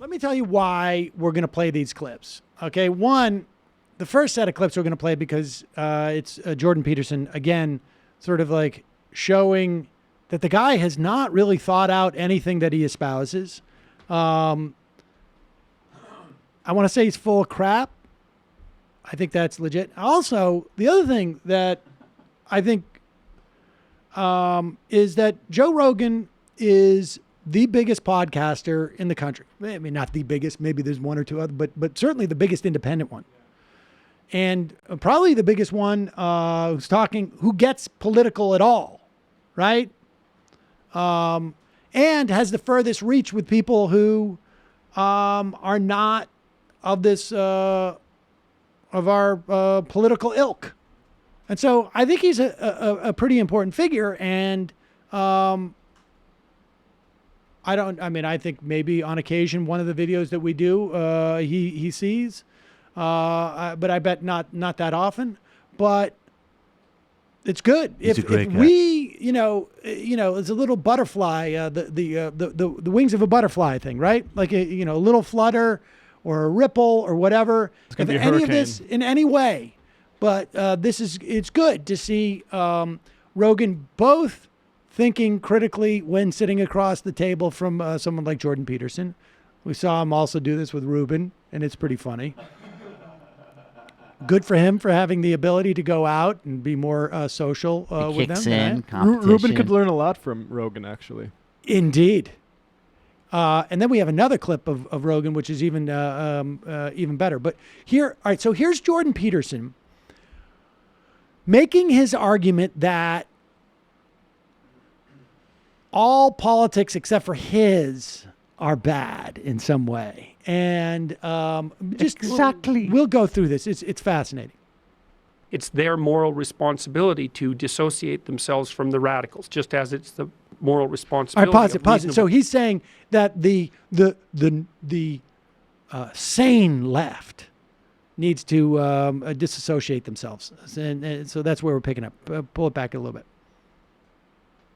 let me tell you why we're going to play these clips. Okay, one, the first set of clips we're going to play because it's Jordan Peterson, again, sort of like showing that the guy has not really thought out anything that he espouses. I want to say he's full of crap. I think that's legit. Also, the other thing that I think is that Joe Rogan is the biggest podcaster in the country. I mean, not the biggest. Maybe there's one or two other, but certainly the biggest independent one. And probably the biggest one who gets political at all, right? And has the furthest reach with people who are not of this of our political ilk. And so I think he's a pretty important figure. And I think maybe on occasion one of the videos that we do he sees, but I bet not that often. But it's good if we, it's a little butterfly, the wings of a butterfly thing, right? Like a little flutter or a ripple or whatever. If any of this in any way, but it's good to see Rogan both thinking critically when sitting across the table from someone like Jordan Peterson. We saw him also do this with Ruben, and it's pretty funny. Good for him for having the ability to go out and be more social with them. Ruben could learn a lot from Rogan, actually. Indeed. And then we have another clip of Rogan, which is even better. But all right, so here's Jordan Peterson making his argument that all politics except for his are bad in some way. And exactly. We'll go through this. It's fascinating. It's their moral responsibility to dissociate themselves from the radicals, just as it's the moral responsibility. All right, pause it. So he's saying that the sane left needs to disassociate themselves, and so that's where we're picking up. Pull it back a little bit.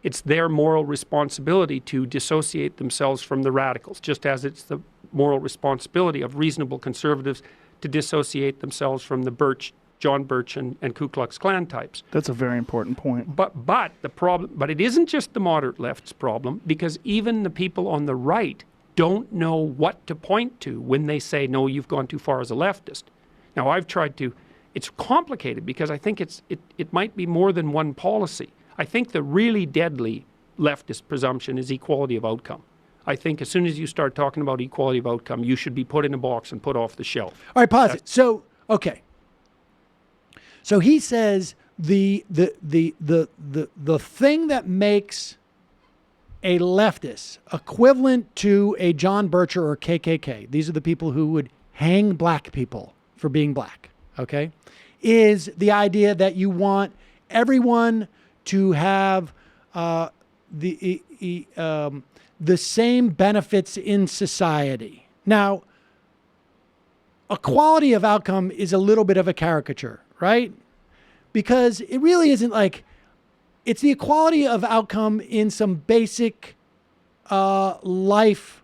It's their moral responsibility to dissociate themselves from the radicals, just as it's the moral responsibility of reasonable conservatives to dissociate themselves from the John Birch and Ku Klux Klan types. That's a very important point. But it isn't just the moderate left's problem, because even the people on the right don't know what to point to when they say, no, you've gone too far as a leftist. Now, I've tried to, it's complicated because I think it might be more than one policy. I think the really deadly leftist presumption is equality of outcome. I think as soon as you start talking about equality of outcome, you should be put in a box and put off the shelf. All right, pause it. So, okay. So he says the thing that makes a leftist equivalent to a John Bircher or KKK, these are the people who would hang black people for being black, okay, is the idea that you want everyone to have the same benefits in society. Now, equality of outcome is a little bit of a caricature, right? Because it really isn't like, it's the equality of outcome in some basic life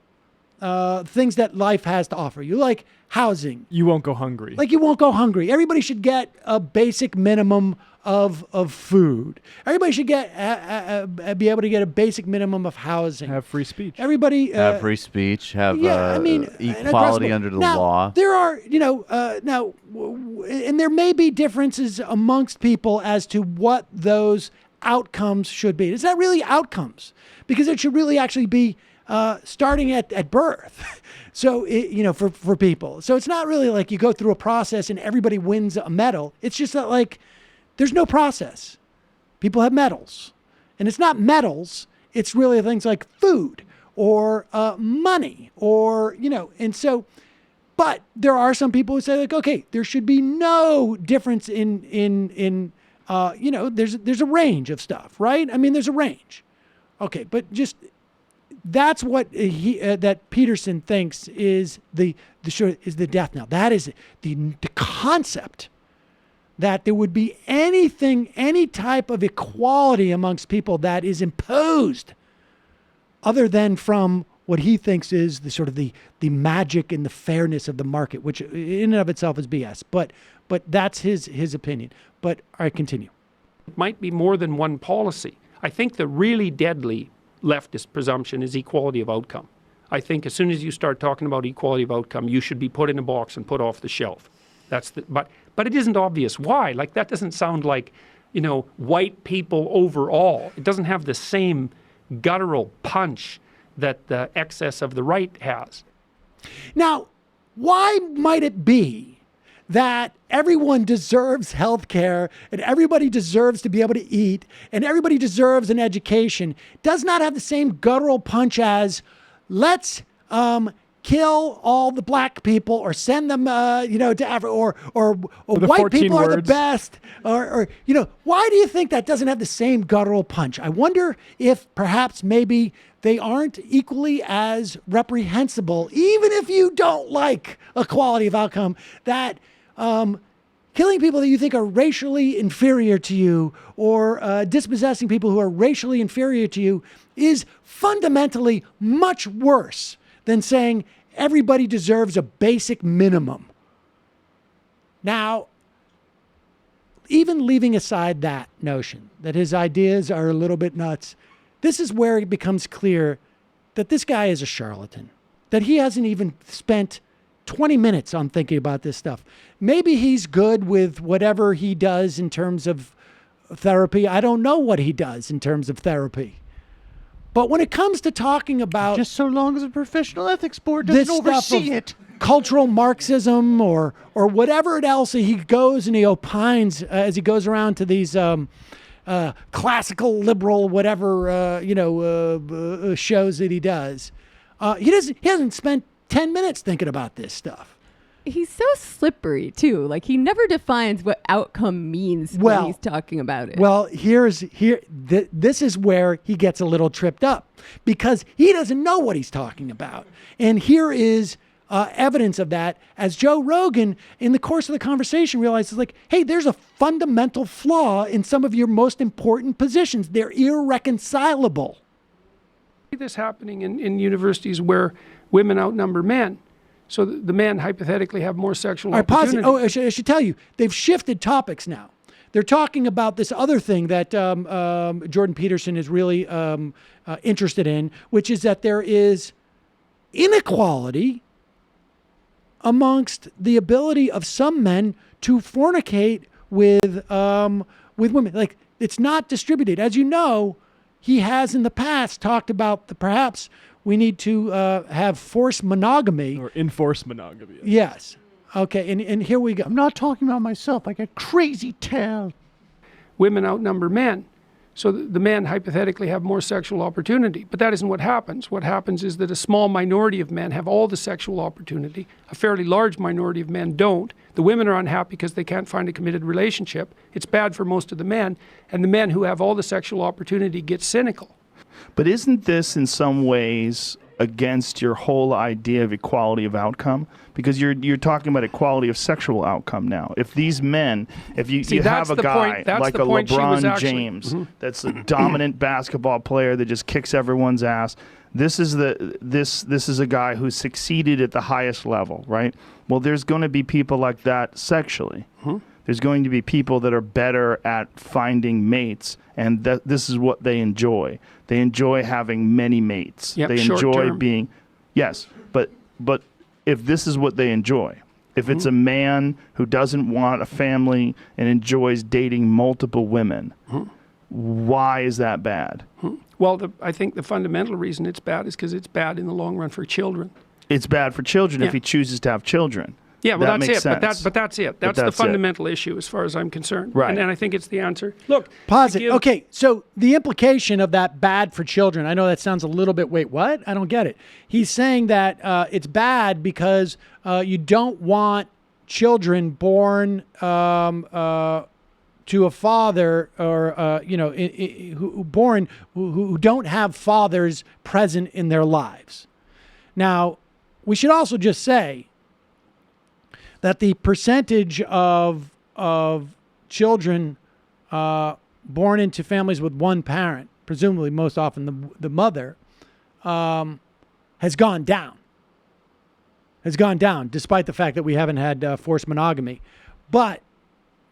things that life has to offer you, like housing. You won't go hungry. Like you won't go hungry. Everybody should get a basic minimum of food. Everybody should be able to get a basic minimum of housing. Have free speech. Everybody have free speech. Have equality under the law. There are, and there may be differences amongst people as to what those outcomes should be. It's not really outcomes, because it should really actually be starting at birth. So, for people. So it's not really like you go through a process and everybody wins a medal. It's just that, like, there's no process. People have medals. And it's not medals. It's really things like food or money or, and so, but there are some people who say, like, okay, there should be no difference in there's a range of stuff, right? I mean, there's a range. Okay, but just that's what that Peterson thinks is the death knell. That is the concept that there would be any type of equality amongst people that is imposed other than from what he thinks is the sort of the magic and the fairness of the market, which in and of itself is BS. But that's his opinion. But all right, continue. It might be more than one policy. I think the really deadly leftist presumption is equality of outcome. I think as soon as you start talking about equality of outcome, you should be put in a box and put off the shelf. But it isn't obvious why. Like, that doesn't sound like, white people overall. It doesn't have the same guttural punch that the excess of the right has. Now, why might it be that everyone deserves health care and everybody deserves to be able to eat and everybody deserves an education does not have the same guttural punch as let's kill all the black people or send them to Africa or white people are the best or why do you think that doesn't have the same guttural punch? I wonder if perhaps maybe they aren't equally as reprehensible, even if you don't like equality of outcome, that killing people that you think are racially inferior to you or dispossessing people who are racially inferior to you is fundamentally much worse than saying everybody deserves a basic minimum. Now, even leaving aside that notion that his ideas are a little bit nuts, this is where it becomes clear that this guy is a charlatan, that he hasn't even spent 20 minutes on thinking about this stuff. Maybe he's good with whatever he does in terms of therapy. I don't know what he does in terms of therapy. But when it comes to talking about just so long as a professional ethics board doesn't oversee it, cultural Marxism or whatever else he goes and he opines as he goes around to these classical liberal whatever shows that he does, he hasn't spent 10 minutes thinking about this stuff. He's so slippery too. Like, he never defines what outcome means when he's talking about it. Well, this is where he gets a little tripped up because he doesn't know what he's talking about. And here is evidence of that as Joe Rogan, in the course of the conversation, realizes, like, hey, there's a fundamental flaw in some of your most important positions. They're irreconcilable. See this happening in universities where women outnumber men. So the men hypothetically have more sexual opportunity. I should tell you, they've shifted topics now. They're talking about this other thing that Jordan Peterson is really interested in, which is that there is inequality amongst the ability of some men to fornicate with women. Like, it's not distributed. As you know, he has in the past talked about perhaps we need to have forced monogamy. Or enforced monogamy. Yes. Okay, and here we go. I'm not talking about myself. I get crazy tell. Women outnumber men. So the men hypothetically have more sexual opportunity. But that isn't what happens. What happens is that a small minority of men have all the sexual opportunity. A fairly large minority of men don't. The women are unhappy because they can't find a committed relationship. It's bad for most of the men. And the men who have all the sexual opportunity get cynical. But isn't this in some ways against your whole idea of equality of outcome? Because you're talking about equality of sexual outcome now. If these men, if you have a guy like a LeBron James that's a dominant basketball player that just kicks everyone's ass, this is a guy who's succeeded at the highest level, right? Well, there's going to be people like that sexually. There's going to be people that are better at finding mates, and this is what they enjoy. They enjoy having many mates. Yep, they enjoy being, yes, but if this is what they enjoy, if it's a man who doesn't want a family and enjoys dating multiple women, why is that bad? Well, I think the fundamental reason it's bad is because it's bad in the long run for children. It's bad for children if he chooses to have children. Yeah, well, that that's it. Sense. But that's it. That's the fundamental issue as far as I'm concerned. Right. And I think it's the answer. Look. Pause it. Okay, so the implication of that bad for children, I know that sounds a little bit, wait, what? I don't get it. He's saying that it's bad because you don't want children born to a father or, who don't have fathers present in their lives. Now, we should also just say that the percentage of children born into families with one parent, presumably most often the mother, has gone down. Has gone down, despite the fact that we haven't had forced monogamy. But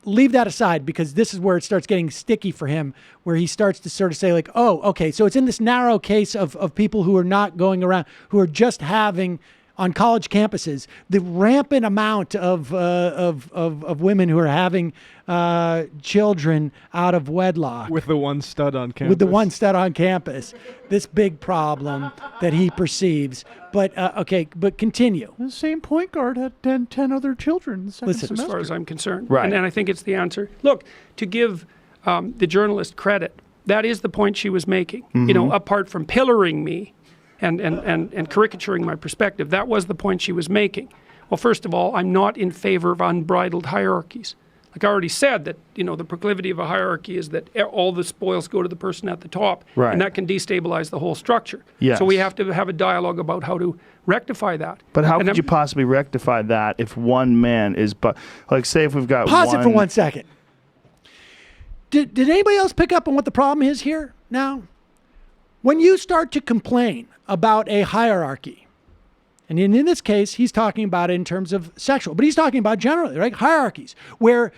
leave that aside, because this is where it starts getting sticky for him, where he starts to sort of say like, oh, okay, so it's in this narrow case of people who are not going around, who are just having on college campuses, the rampant amount of women who are having children out of wedlock. With the one stud on campus. With the one stud on campus. This big problem that he perceives. But, okay, but continue. The same point guard had 10 other children in the second Listen, semester. As far as I'm concerned. Right. And I think it's the answer. Look, to give the journalist credit, that is the point she was making. You know, apart from pillaring me and caricaturing my perspective, that was the point she was making. Well, first of all, I'm not in favor of unbridled hierarchies. Like I already said, that, you know, the proclivity of a hierarchy is that all the spoils go to the person at the top, Right. and that can destabilize the whole structure. Yes. So we have to have a dialogue about how to rectify that. But how And could you possibly rectify that if one man is, like, say if we've got Pause it for 1 second. Did anybody else pick up on what the problem is here now? When you start to complain about a hierarchy, and in this case, he's talking about it in terms of sexual, but he's talking about generally, right? Hierarchies, where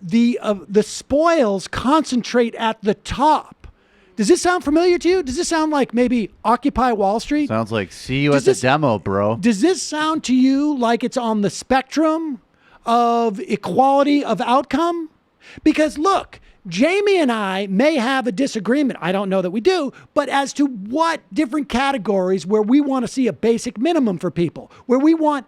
the spoils concentrate at the top. Does this sound familiar to you? Does this sound like maybe Occupy Wall Street? Sounds like see you at the demo, bro. Does this sound to you like it's on the spectrum of equality of outcome? Because look, Jamie and I may have a disagreement. I don't know that we do, but as to what different categories where we want to see a basic minimum for people, where we want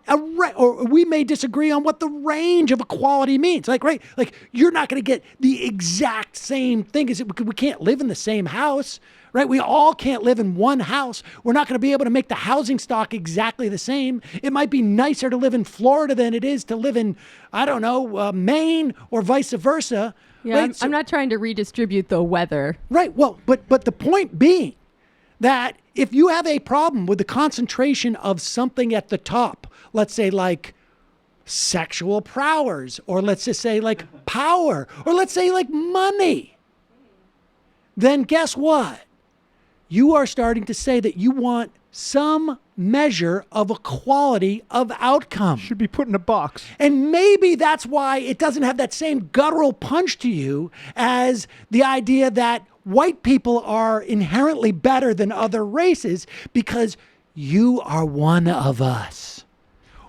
or we may disagree on what the range of equality means. Like, right? Like you're not going to get the exact same thing as we can't live in the same house, right? We all can't live in one house. We're not going to be able to make the housing stock exactly the same. It might be nicer to live in Florida than it is to live in, I don't know, Maine or vice versa. Yeah, Right? I'm not trying to redistribute the weather. Right. Well, but the point being that if you have a problem with the concentration of something at the top, let's say like sexual prowess, or let's just say like power, or let's say like money, then guess what? You are starting to say that you want some measure of equality of outcome. Should be put in a box. And maybe that's why it doesn't have that same guttural punch to you as the idea that white people are inherently better than other races because you are one of us.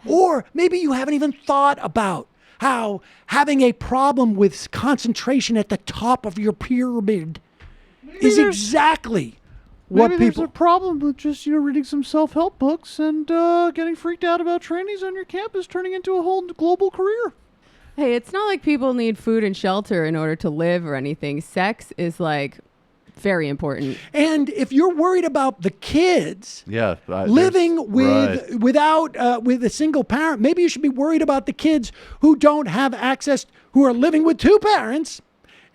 Or maybe you haven't even thought about how having a problem with concentration at the top of your pyramid is exactly what Maybe there's people... a problem with just, reading some self-help books and getting freaked out about trainees on your campus turning into a whole global career. Hey, it's not like people need food and shelter in order to live or anything. Sex is like very important. And if you're worried about the kids living with a single parent, maybe you should be worried about the kids who don't have access, who are living with two parents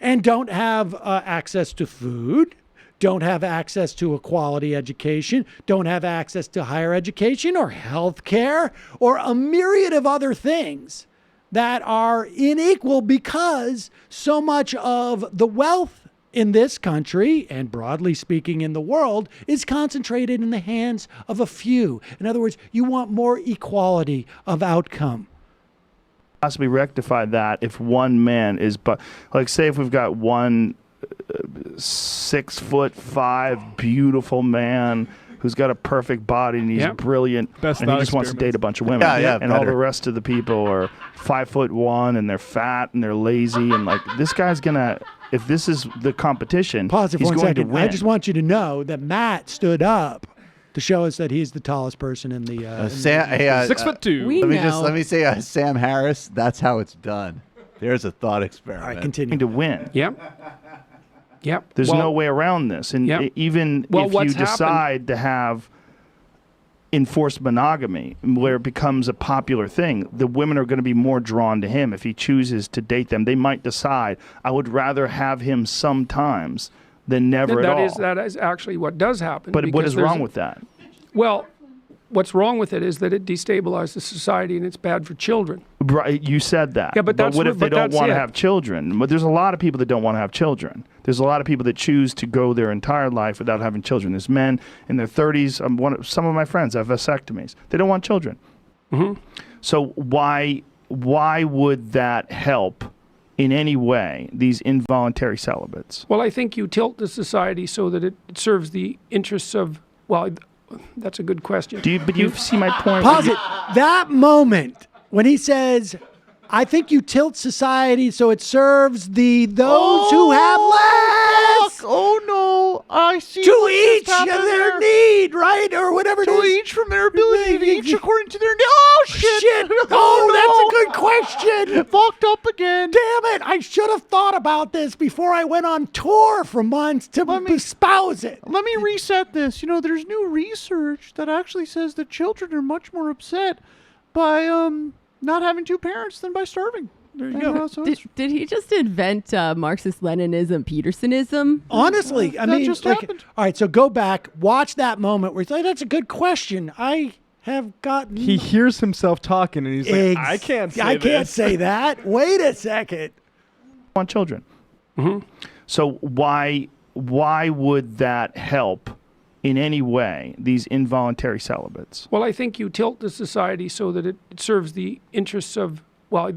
and don't have access to food, don't have access to a quality education, don't have access to higher education or health care or a myriad of other things that are unequal because so much of the wealth in this country and broadly speaking in the world is concentrated in the hands of a few. In other words, you want more equality of outcome. Possibly rectify that if one man is, like say if we've got one 6'5" beautiful man who's got a perfect body and he's brilliant and he just wants to date a bunch of women. And all the rest of the people are 5'1" and they're fat and they're lazy and like this guy's gonna, if this is the competition, pause it for he's 1 going second. to win. I just want you to know that Matt stood up to show us that he's the tallest person in the 6'2". Let me say Sam Harris, that's how it's done. There's a thought experiment. All right, continue. To win. Yep. There's no way around this. And even if you decide to have enforced monogamy, where it becomes a popular thing, the women are going to be more drawn to him. If he chooses to date them, they might decide, I would rather have him sometimes than never at all. That is actually what does happen. But what is wrong with that? Well, what's wrong with it is that it destabilizes society and it's bad for children. Right, you said that. Yeah, but what if they don't want to it. have children? But there's a lot of people that don't want to have children. There's a lot of people that choose to go their entire life without having children. There's men in their 30s. Some of my friends have vasectomies. They don't want children. Mm-hmm. So why would that help in any way, these involuntary celibates? Well, I think you tilt the society so that it serves the interests of, well, that's a good question. But you see my point? Pause it. That moment when he says, I think you tilt society so it serves those who have less. Fuck. Oh no! I see. To what just each happened their there. need, right? Or whatever it To is. each from their ability, to each according to their need. Oh shit! Shit. Oh, that's a good question. Fucked up again. Damn it. I should have thought about this before I went on tour for months to espouse it. Let me reset this. You know, there's new research that actually says that children are much more upset by not having two parents than by starving. There you go. So Did he just invent Marxist-Leninism, Petersonism? Honestly, I That mean, just like, happened. all right, so go back, watch that moment where he's like, that's a good question. I have gotten... He hears himself talking and he's like, I can't say I can't this." say that. Wait a second. Want children. Mm-hmm. So why would that help in any way, these involuntary celibates? Well, I think you tilt the society so that it serves the interests of, well,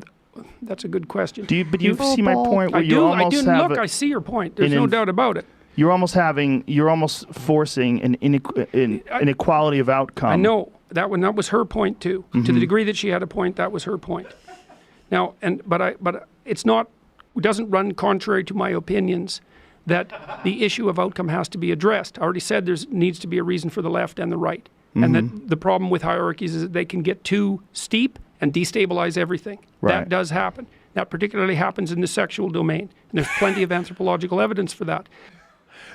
that's a good question. But you see my point where you almost have Look, I see your point. There's no doubt about it. You're almost forcing an inequality of outcome. I know that was her point too. Mm-hmm. To the degree that she had a point, that was her point. Now, but it's not. It doesn't run contrary to my opinions that the issue of outcome has to be addressed. I already said there needs to be a reason for the left and the right, and that the problem with hierarchies is that they can get too steep and destabilize everything. Right. That does happen. That particularly happens in the sexual domain, and there's plenty of anthropological evidence for that.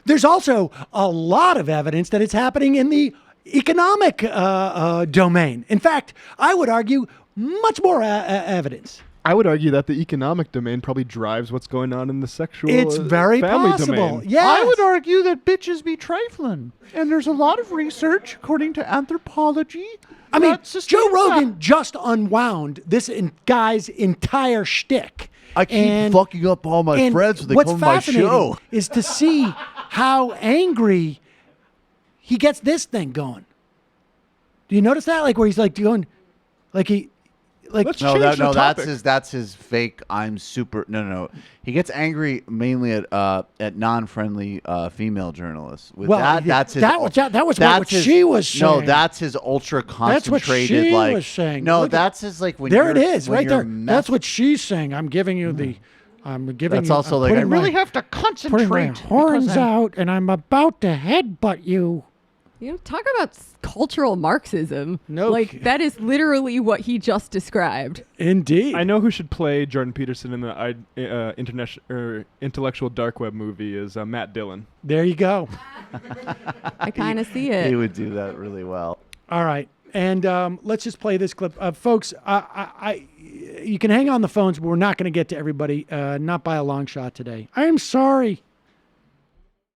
There's also a lot of evidence that it's happening in the economic domain. In fact, I would argue much more evidence. I would argue that the economic domain probably drives what's going on in the sexual It's very family possible. domain. Yes. I would argue that bitches be trifling. And there's a lot of research, according to anthropology. I mean, that Joe sustains Rogan that. just unwound this guy's entire shtick. I keep fucking up all my friends when they what's come to my fascinating show. is to see how angry he gets this thing going. Do you notice that? Like where he's like doing, like he, like Let's No, change the topic. that's his fake. I'm super. No. He gets angry mainly at non-friendly female journalists. With that's his. that was that's what his- she was saying. No, that's his ultra That's what concentrated. she like, was saying. No, Look at- that's his like when there it you're- is, when right you're there. That's what she's saying. I'm giving you the. I'm giving. That's you, also I'm like- I putting really my, have to putting my concentrate. horns because I- out, and I'm about to headbutt you. You know, talk about cultural Marxism. No Like, kidding. that is literally what he just described. Indeed. I know who should play Jordan Peterson in the intellectual dark web movie is Matt Dillon. There you go. I kind of see He it. would do that really well. All right. And let's just play this clip. Folks, you can hang on the phones, but we're not going to get to everybody, not by a long shot today. I am sorry.